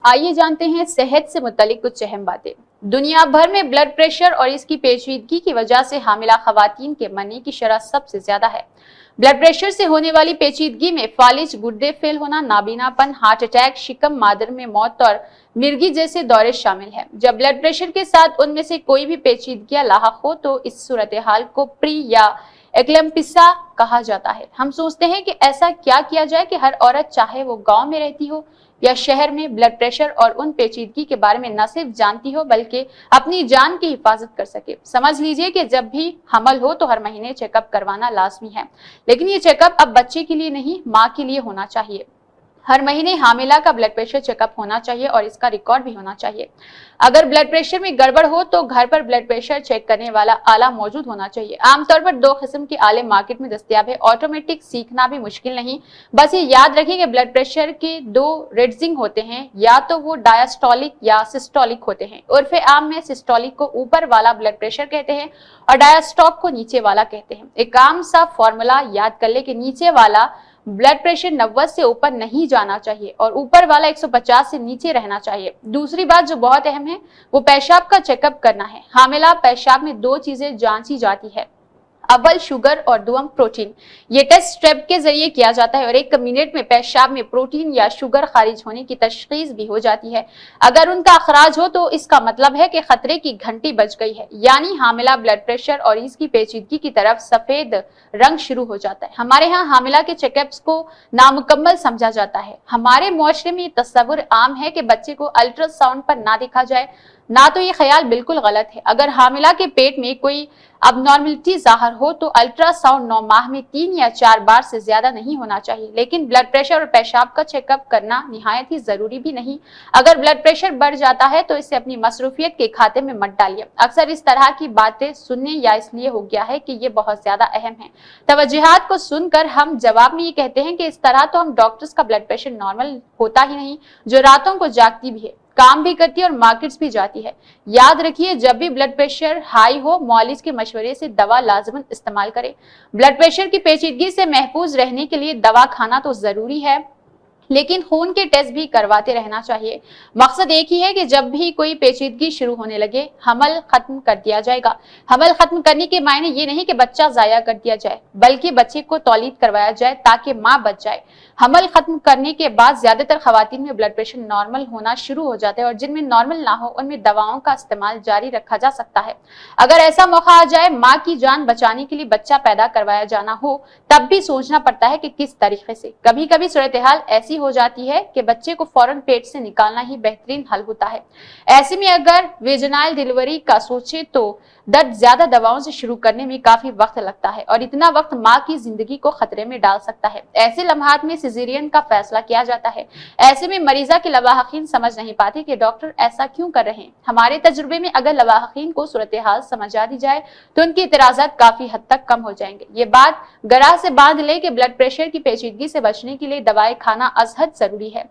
आइए जानते हैं सेहत से मुतालिक कुछ अहम बातें। दुनिया भर में ब्लड प्रेशर और इसकी पेचीदगी की वजह से हामिला खवातीन के मरने की शरह सबसे ज्यादा है। ब्लड प्रेशर से होने वाली पेचीदगी में फालिज, गुर्दे फेल होना, नाबीनापन, हार्ट अटैक, शिकम, मादर में मौत और मिर्गी जैसे दौरे शामिल हैं। जब ब्लड प्रेशर के साथ उनमें से कोई भी पेचीदगियां लाहक हो तो इस सूरत हाल को प्री या एक्लम्पिसा कहा जाता है। हम सोचते हैं कि ऐसा क्या किया जाए कि हर औरत, चाहे वो गांव में रहती हो या शहर में, ब्लड प्रेशर और उन पेचीदगी के बारे में न सिर्फ जानती हो बल्कि अपनी जान की हिफाजत कर सके। समझ लीजिए कि जब भी हमल हो तो हर महीने चेकअप करवाना लाजमी है, लेकिन ये चेकअप अब बच्चे के लिए नहीं, माँ के लिए होना चाहिए। हर महीने हामिला का ब्लड प्रेशर चेकअप होना चाहिए और इसका रिकॉर्ड भी होना चाहिए। अगर ब्लड प्रेशर में गड़बड़ हो तो घर पर ब्लड प्रेशर चेक करने वाला आला मौजूद होना चाहिए। आमतौर पर दो किस्म के आले मार्केट में दस्तयाब है। ऑटोमेटिक सीखना भी मुश्किल नहीं, बस ये याद रखिए कि ब्लड प्रेशर के दो रीडिंग होते हैं, या तो वो डायस्टोलिक या सिस्टोलिक होते हैं। उर्फे आम में सिस्टोलिक को ऊपर वाला ब्लड प्रेशर कहते हैं और डायस्टोलिक को नीचे वाला कहते हैं। एक आम सा फॉर्मूला याद कर ले कि नीचे वाला ब्लड प्रेशर 90 से ऊपर नहीं जाना चाहिए और ऊपर वाला 150 से नीचे रहना चाहिए। दूसरी बात जो बहुत अहम है वो पेशाब का चेकअप करना है। हामिला पेशाब में दो चीजें जांची जाती है, अव्वल शुगर और दुम प्रोटीन। ये टेस्ट स्ट्रेप के जरिए किया जाता है और 1 मिनट में पेशाब में प्रोटीन या शुगर खारिज होने की तशखीस भी हो जाती है। अगर उनका अखराज हो तो इसका मतलब है कि खतरे की घंटी बज गई है, यानी हामिला ब्लड प्रेशर और इसकी पेचीदगी की तरफ सफेद रंग शुरू हो जाता है। हमारे यहाँ हामिला के चेकअप्स को नामुकम्मल समझा जाता है। हमारे मुआशरे में ये तस्वुर आम है कि बच्चे को अल्ट्रासाउंड पर ना देखा जाए, ना तो ये ख्याल बिल्कुल गलत है। अगर हामिला के पेट में कोई अबनॉर्मलिटी जाहिर हो तो अल्ट्रासाउंड 9 माह में 3 या 4 बार से ज्यादा नहीं होना चाहिए, लेकिन ब्लड प्रेशर और पेशाब का चेकअप करना निहायत ही जरूरी भी नहीं। अगर ब्लड प्रेशर बढ़ जाता है तो इसे अपनी मसरूफियत के खाते में मत डालिए। अक्सर इस तरह की बातें सुनने या इसलिए हो गया है कि ये बहुत ज्यादा अहम है। तवज्जुहात को सुनकर हम जवाब में ये कहते हैं कि इस तरह तो हम डॉक्टर्स का ब्लड प्रेशर नॉर्मल होता ही नहीं, जो रातों को जागती भी है, काम भी करती है और मार्केट्स भी जाती है। याद रखिए, जब भी ब्लड प्रेशर हाई हो मुआलिज के मशवरे से दवा लाजमन इस्तेमाल करें। ब्लड प्रेशर की पेचीदगी से महफूज रहने के लिए दवा खाना तो जरूरी है, लेकिन खून के टेस्ट भी करवाते रहना चाहिए। मकसद एक ही है कि जब भी कोई पेचीदगी शुरू होने लगे हमल खत्म कर दिया जाएगा। हमल खत्म करने के मायने ये नहीं कि बच्चा जाया कर दिया जाए, बल्कि बच्चे को तौलीद करवाया जाए ताकि माँ बच जाए। हमल खत्म करने के बाद ज्यादातर खवातीन में ब्लड प्रेशर नॉर्मल होना शुरू हो जाता है और जिनमें नॉर्मल ना हो उनमें दवाओं का इस्तेमाल जारी रखा जा सकता है। अगर ऐसा मौका आ जाए माँ की जान बचाने के लिए बच्चा पैदा करवाया जाना हो, तब भी सोचना पड़ता है कि किस तरीके से। कभी कभी सूरत हाल ऐसी हो जाती है कि बच्चे को फौरन पेट से निकालना ही बेहतरीन हल होता है। ऐसे में अगर वेजिनाइल डिलीवरी का सोचे तो दर्द ज्यादा दवाओं से शुरू करने में काफी वक्त लगता है और इतना वक्त माँ की जिंदगी को खतरे में डाल सकता है। ऐसे लम्हात में सिजेरियन का फैसला किया जाता है। ऐसे में मरीजा के लवाहकीन समझ नहीं पाते कि डॉक्टर ऐसा क्यों कर रहे हैं। हमारे तजुर्बे में अगर लवाहकीन को सूरत हाल समझा दी जाए तो उनकी इतराजात काफी हद तक कम हो जाएंगे। ये बात गराह से बांध ले कि ब्लड प्रेशर की पेचीदगी से बचने के लिए दवाएं खाना अजहद जरूरी है।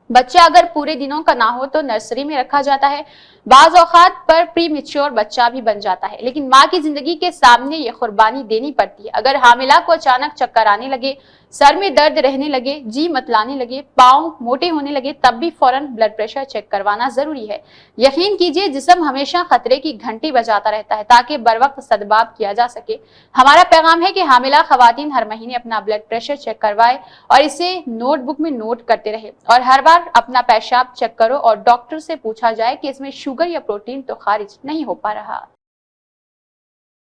बच्चा अगर पूरे दिनों का ना हो तो नर्सरी में रखा जाता है। बाज औकात पर प्री मेच्योर बच्चा भी बन जाता है, लेकिन माँ की जिंदगी के सामने ये कुर्बानी देनी पड़ती है। अगर हामिला को अचानक चक्कर आने लगे, सर में दर्द रहने लगे, जी मतलाने लगे, पाँव मोटे होने लगे, तब भी फौरन ब्लड प्रेशर चेक करवाना जरूरी है। यकीन कीजिए, जिस्म हमेशा खतरे की घंटी बजाता रहता है ताकि बर वक्त सदबाब किया जा सके। हमारा पैगाम है कि हामिला खवातीन हर महीने अपना ब्लड प्रेशर चेक करवाए और इसे नोटबुक में नोट करते रहे और हर बार अपना पेशाब चेक करो और डॉक्टर से पूछा जाए कि इसमें शुगर या प्रोटीन तो खारिज नहीं हो पा रहा।